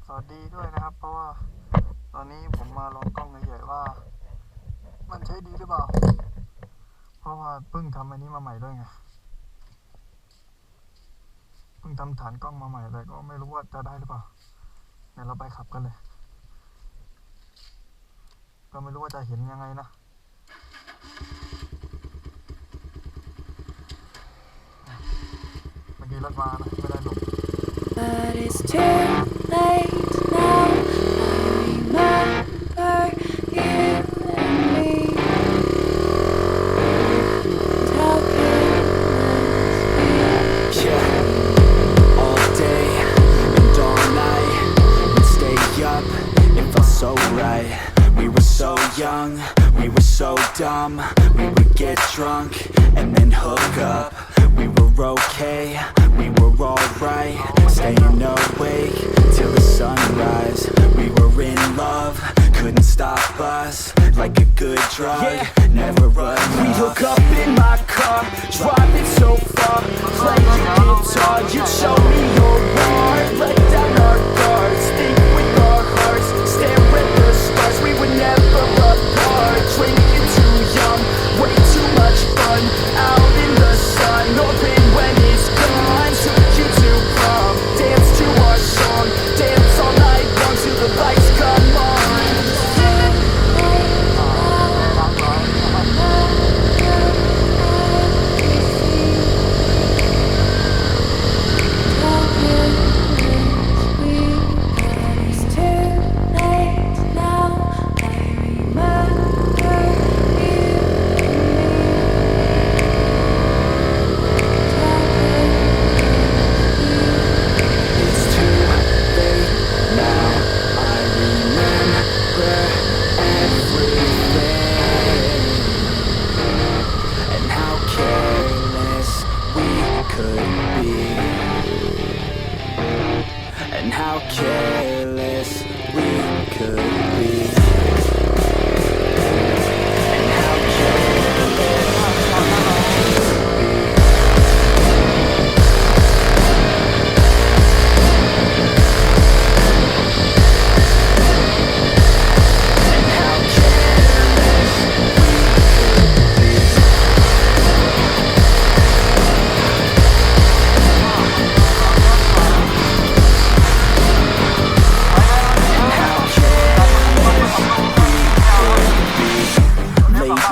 สวัสดีด้วยนะครับเพราะว่าตอนนี้ผมมาลองกล้องใหญ่ๆว่ามันใช้ดีหรือเปล่าเพราะว่าเพิ่งทำอันนี้มาใหม่ด้วยไงเพิ่งทำฐานกล้องมาใหม่เลยก็ไม่รู้ว่าจะได้หรือเปล่าเดี๋ยวเราไปขับกันเลยก็ไม่รู้ว่าจะเห็นยังไงนะเมื่อกี้รถมานะไม่ได้หลบBut it's too late now. I remember you and me. And how careless we Yeah, all day and all night, we'd stay up, it felt so right. We were so young, we were so dumb. We would get drunk and then hook up. We were okay, we were alright. Staying awake till the sunrise. We were in love, couldn't stop us. Like a good drug, never enough. We hook up in my car, driving so far. Play your guitar, you show me your heart. Let down our guards, think with our hearts. Stare at the stars, we were never apart. Drinking too young, way too much fun. Out in the sun, open when it's gone. Took you to prom, dance to our song. Dance all night long till the lights come on. And how careless we could be. And how careless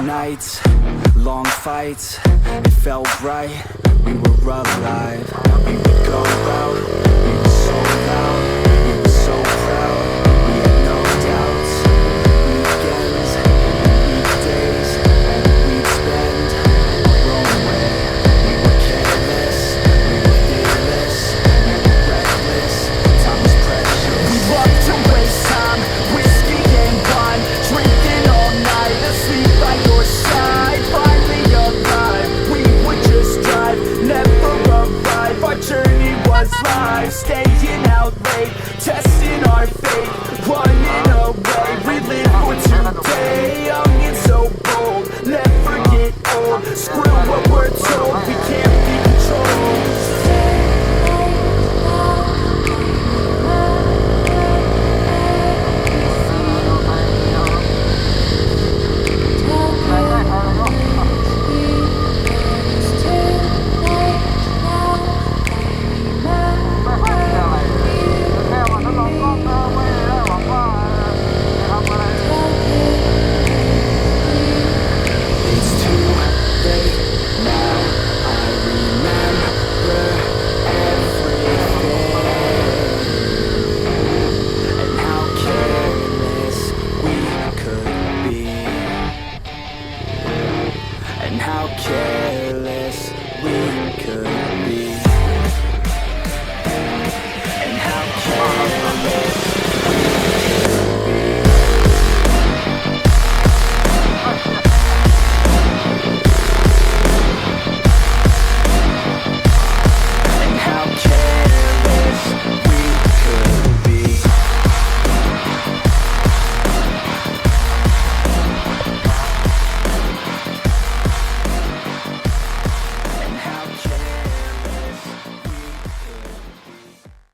nights, long fights, it felt right, we were alive. We would go out